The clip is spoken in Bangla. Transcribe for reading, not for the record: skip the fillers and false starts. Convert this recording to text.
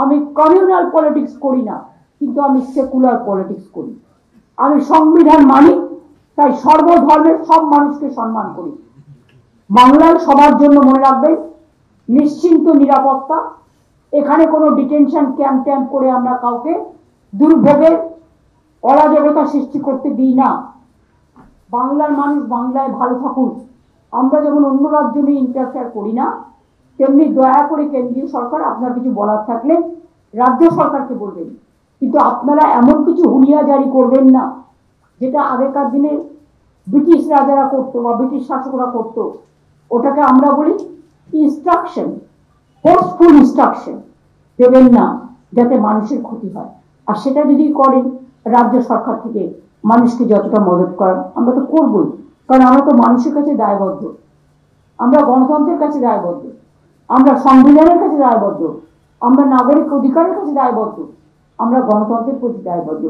আমি কমিউনাল পলিটিক্স করি না, কিন্তু আমি সেকুলার পলিটিক্স করি। আমি সংবিধান মানি, তাই সর্বধর্মের সব মানুষকে সম্মান করি। বাংলার সবার জন্য মনে রাখবেন, নিশ্চিন্ত নিরাপত্তা। এখানে কোনো ডিটেনশন ক্যাম্প ট্যাম্প করে আমরা কাউকে দুর্ভোগের অরাজকতা সৃষ্টি করতে দিই না। বাংলার মানুষ বাংলায় ভালো থাকুন। আমরা যেমন অন্য রাজ্য নিয়ে ইন্টারফেয়ার করি না, তেমনি দয়া করে কেন্দ্রীয় সরকার আপনার কিছু বলার থাকলে রাজ্য সরকারকে বলবেন, কিন্তু আপনারা এমন কিছু হুলিয়া জারি করবেন না যেটা আগেকার দিনে ব্রিটিশ রাজারা করতো বা ব্রিটিশ শাসকরা করতো। ওটাকে আমরা বলি ইনস্ট্রাকশন, ফোর্সফুল ইনস্ট্রাকশন দেবেন না যাতে মানুষের ক্ষতি হয়। আর সেটা যদি করেন রাজ্য সরকার থেকে মানুষকে যতটা মদত করার, আমরা তো করবই, কারণ আমরা তো মানুষের কাছে দায়বদ্ধ, আমরা গণতন্ত্রের কাছে দায়বদ্ধ, আমরা সংবিধানের কাছে দায়বদ্ধ, আমরা নাগরিক অধিকারের কাছে দায়বদ্ধ, আমরা গণতন্ত্রের প্রতি দায়বদ্ধ।